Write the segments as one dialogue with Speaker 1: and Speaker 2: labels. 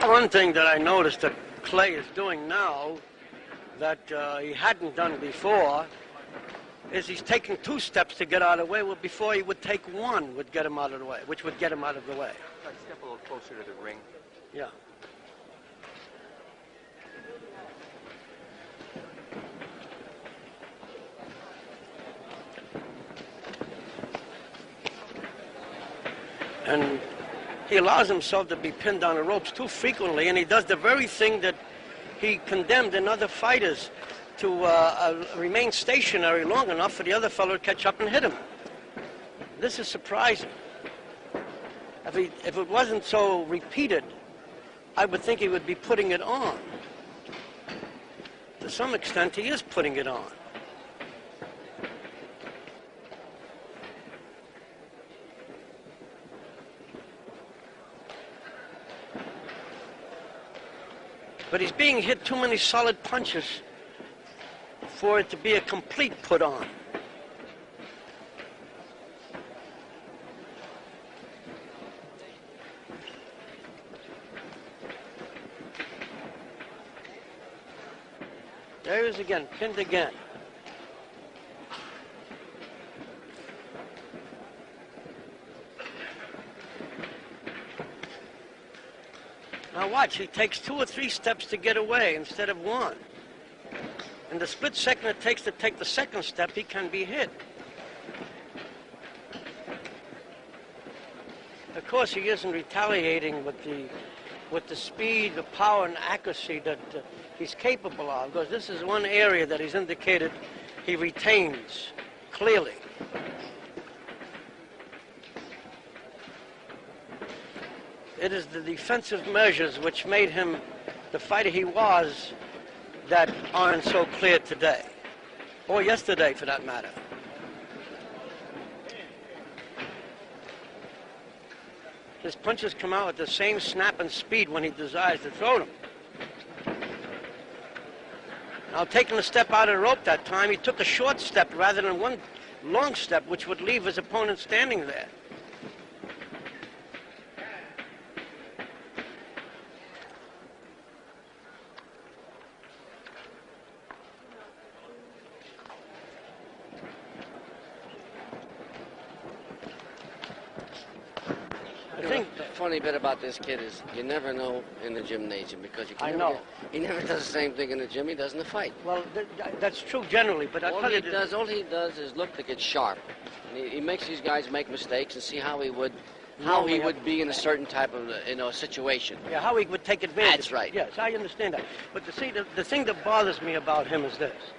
Speaker 1: One thing that I noticed that Clay is doing now that he hadn't done before is he's taking 2 steps to get out of the way, well, before he would take 1 would get him out of the way, which would get him out of the way.
Speaker 2: Like step a little closer to the ring.
Speaker 1: Yeah. And he allows himself to be pinned on the ropes too frequently, and he does the very thing that he condemned in other fighters, to remain stationary long enough for the other fellow to catch up and hit him. This is surprising. If it wasn't so repeated, I would think he would be putting it on. To some extent, he is putting it on. But he's being hit too many solid punches for it to be a complete put-on. There he is again, pinned again. Now watch, he takes 2 or 3 steps to get away instead of 1. In the split second it takes to take the second step, he can be hit. Of course, he isn't retaliating with the speed, the power, and accuracy that he's capable of, because this is one area that he's indicated he retains clearly. It is the defensive measures which made him the fighter he was that aren't so clear today, or yesterday for that matter. His punches come out with the same snap and speed when he desires to throw them. Now, taking a step out of the rope that time, he took a short step rather than one long step, which would leave his opponent standing there.
Speaker 3: The funny bit about this kid is you never know in the gymnasium, because you can he never does the same thing in the gym he does in the fight.
Speaker 1: Well, that's true generally, but
Speaker 3: all he does is look to get sharp. And he makes these guys make mistakes and see how he would be in a certain type of situation.
Speaker 1: Yeah, how he would take advantage.
Speaker 3: That's right.
Speaker 1: Yes, I understand that. But the thing that bothers me about him is this.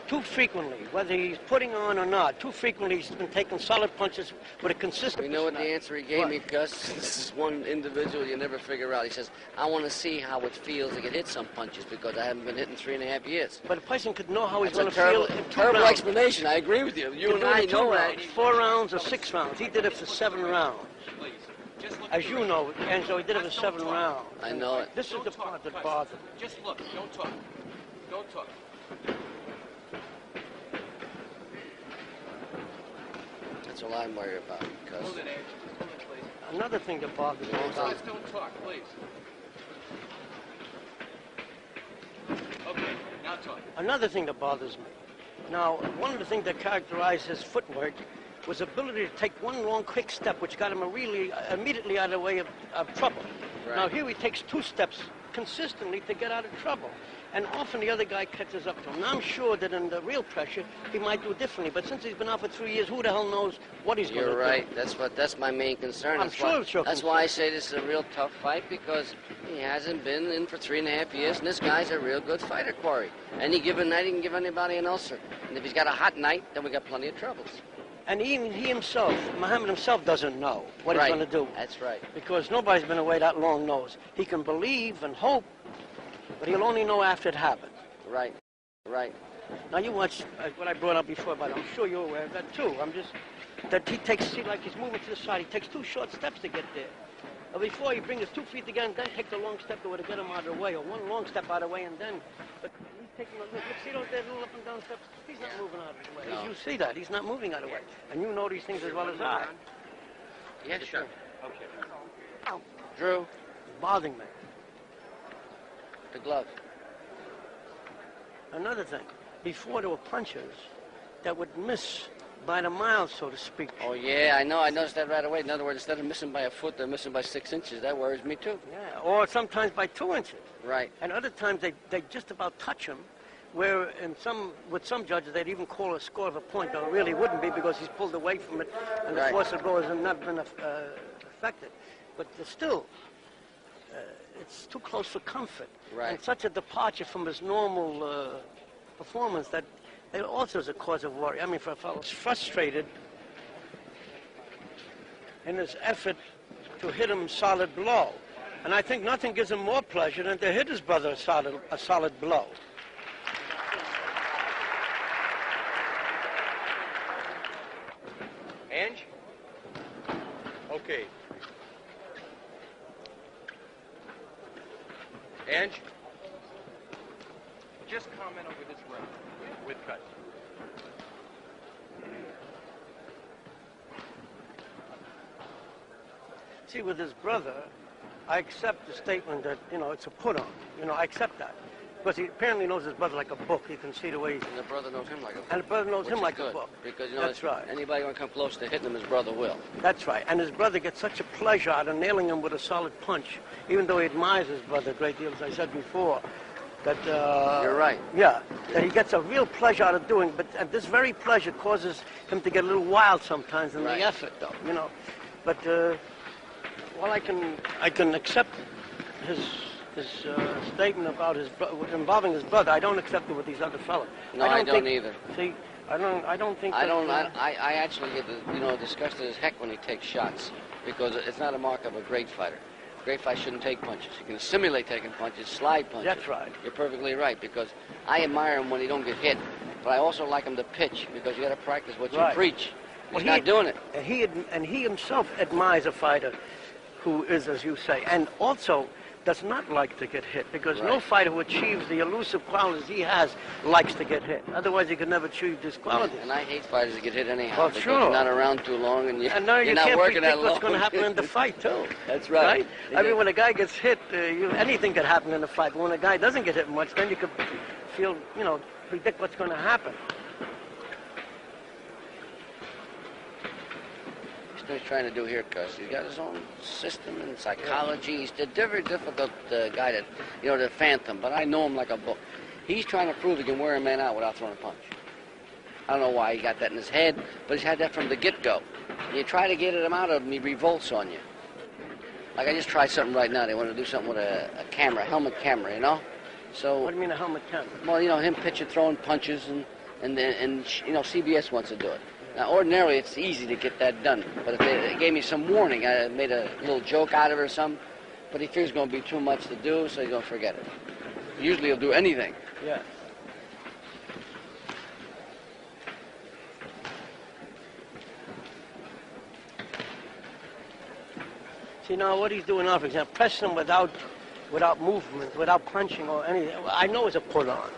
Speaker 1: Too frequently, whether he's putting on or not, too frequently he's been taking solid punches with a consistent...
Speaker 3: You know what the answer he gave me, Gus? This is one individual you never figure out. He says, I want to see how it feels to get hit some punches, because I haven't been hit in 3.5 years.
Speaker 1: But a person could know how he's going to
Speaker 3: feel.
Speaker 1: In
Speaker 3: terrible explanation. I agree with you. You and I know that.
Speaker 1: 4 rounds or 6 rounds. He did it for 7 rounds. As you know, and so he did it for 7 rounds.
Speaker 3: I know it.
Speaker 1: This is the part that bothers me.
Speaker 2: Just look. Don't talk. Don't talk.
Speaker 3: That's all I'm worried about.
Speaker 2: Hold it, Ed. Hold it, please.
Speaker 1: Another thing that bothers me about...
Speaker 2: Just don't talk, please. Okay, now talk.
Speaker 1: Another thing that bothers me. Now, one of the things that characterized his footwork was ability to take one long, quick step, which got him really immediately out of the way of trouble. Right. Now, here he takes 2 steps consistently to get out of trouble. And often the other guy catches up to him. Now, I'm sure that in the real pressure, he might do differently. But since he's been out for 3 years, who the hell knows what he's going to do?
Speaker 3: You're right. That's my main concern. That's why I say this is a real tough fight, because he hasn't been in for 3.5 years, and this guy's a real good fighter, Corey. Any given night, he can give anybody an ulcer. And if he's got a hot night, then we got plenty of troubles.
Speaker 1: And even he himself, Muhammad himself, doesn't know what he's going to do.
Speaker 3: That's right.
Speaker 1: Because nobody's been away that long knows. He can believe and hope, but he'll only know after it happens.
Speaker 3: Right, right.
Speaker 1: Now you watch what I brought up before, but I'm sure you're aware of that too. That he takes, see, like he's moving to the side. He takes 2 short steps to get there. Before he brings his 2 feet together and then takes a long step to get him out of the way, or 1 long step out of the way, and then. But he's taking a look. See those there little up and down steps? He's not moving out of the way. No. You see that? He's not moving out of the way. And you know these things as well as I.
Speaker 3: Yeah, sure.
Speaker 2: Okay.
Speaker 1: Ow.
Speaker 3: Drew.
Speaker 1: It's bothering me.
Speaker 3: The glove.
Speaker 1: Another thing. Before there were punches that would miss by the mile, so to speak.
Speaker 3: Oh, yeah, I know. I noticed that right away. In other words, instead of missing by a foot, they're missing by 6 inches. That worries me, too.
Speaker 1: Yeah, or sometimes by 2 inches.
Speaker 3: Right.
Speaker 1: And other times they just about touch him, where with some judges they'd even call a score of a point, though it really wouldn't be because he's pulled away from it and the force of blow has not been affected. But still, it's too close for comfort.
Speaker 3: Right.
Speaker 1: And such a departure from his normal performance that it also is a cause of worry. I mean, for a fellow who's frustrated in his effort to hit him a solid blow. And I think nothing gives him more pleasure than to hit his brother a solid blow.
Speaker 2: Ange? Okay. Ange? Just comment over this round with cut.
Speaker 1: See, with his brother, I accept the statement that, it's a put-on. I accept that. Because he apparently knows his brother like a book. You can see the way he's...
Speaker 3: And the brother knows him like a book.
Speaker 1: And the brother knows him like a book.
Speaker 3: Because,
Speaker 1: that's right.
Speaker 3: Anybody going to come close to hitting him, his brother will.
Speaker 1: That's right. And his brother gets such a pleasure out of nailing him with a solid punch, even though he admires his brother a great deal, as I said before. That,
Speaker 3: you're right.
Speaker 1: Yeah, that he gets a real pleasure out of doing, but this very pleasure causes him to get a little wild sometimes in the effort, though, But, well, I can accept his statement about involving his brother. I don't accept it with these other fellows.
Speaker 3: No, I don't either.
Speaker 1: See, I don't think.
Speaker 3: I actually get disgusted as heck when he takes shots because it's not a mark of a great fighter. Great fight shouldn't take punches. You can simulate taking punches, slide punches.
Speaker 1: That's right.
Speaker 3: You're perfectly right because I admire him when he don't get hit, but I also like him to pitch because you got to practice what you preach. He's not doing it.
Speaker 1: And he himself admires a fighter who is, as you say, and also does not like to get hit because no fighter who achieves the elusive qualities he has likes to get hit. Otherwise, he could never achieve these qualities.
Speaker 3: And I hate fighters that get hit anyhow.
Speaker 1: Well,
Speaker 3: because
Speaker 1: sure.
Speaker 3: You're not around too long, and you're
Speaker 1: you
Speaker 3: not
Speaker 1: can't
Speaker 3: working that
Speaker 1: predict
Speaker 3: long.
Speaker 1: what's going to happen in the fight, too.
Speaker 3: That's right.
Speaker 1: I mean, when a guy gets hit, anything could happen in the fight. But when a guy doesn't get hit much, then you could feel, predict what's going to happen.
Speaker 3: What he's trying to do here, Cus. He's got his own system and psychology. He's a very difficult guy to phantom, but I know him like a book. He's trying to prove he can wear a man out without throwing a punch. I don't know why he got that in his head, but he's had that from the get-go. You try to get him out of him, he revolts on you. Like I just tried something right now. They want to do something with a camera, a helmet camera, So.
Speaker 1: What do you mean a helmet camera?
Speaker 3: Well, him pitching, throwing punches, and CBS wants to do it. Now, ordinarily, it's easy to get that done. But if they gave me some warning, I made a little joke out of it or something. But he figures it's going to be too much to do, so he's going to forget it. Usually he'll do anything.
Speaker 1: Yeah. See, now what he's doing now, for example, pressing him without movement, without punching or anything, I know it's a put-on.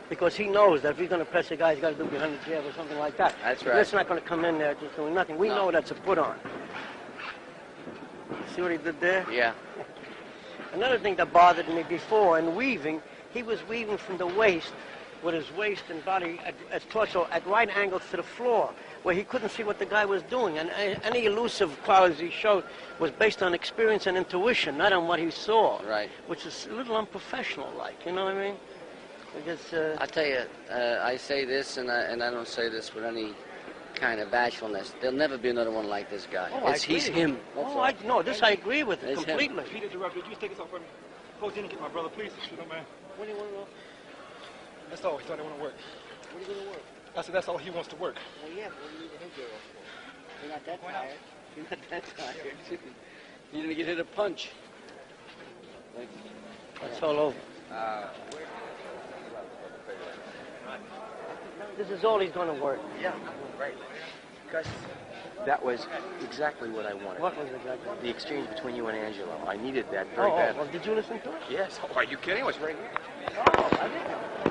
Speaker 1: Because he knows that if he's going to press a guy, he's got to do behind the jab or something like that.
Speaker 3: That's right.
Speaker 1: It's not going to come in there just doing nothing. We know that's a put-on. See what he did there?
Speaker 3: Yeah.
Speaker 1: Another thing that bothered me before in weaving, he was weaving from the waist with his waist and body as torso at right angles to the floor, where he couldn't see what the guy was doing. And any elusive qualities he showed was based on experience and intuition, not on what he saw.
Speaker 3: Right.
Speaker 1: Which is a little unprofessional-like, you know what I mean? Because,
Speaker 3: I tell you, I say this, and I don't say this with any kind of bashfulness. There'll never be another one like this guy. He's him.
Speaker 1: No, this I agree with it completely.
Speaker 4: He interrupted. You take this off for me. Post in and get my brother, please, if you don't mind.
Speaker 1: What do you want to know?
Speaker 4: That's all. He thought I want to work.
Speaker 1: What are you going to work?
Speaker 4: I said that's all he wants to work.
Speaker 1: Well, yeah, but what do you need a headgear for? You're not that tired. You're not that tired.
Speaker 3: You didn't get hit a punch.
Speaker 1: It's all over. This is all he's going to work.
Speaker 5: Yeah, right. Gus, that was exactly what I wanted.
Speaker 1: What was exactly?
Speaker 5: The exchange between you and Angelo. I needed that very badly.
Speaker 1: Well, did you listen to it?
Speaker 5: Yes. Oh, are you kidding? I was right here.
Speaker 1: Oh, I didn't know.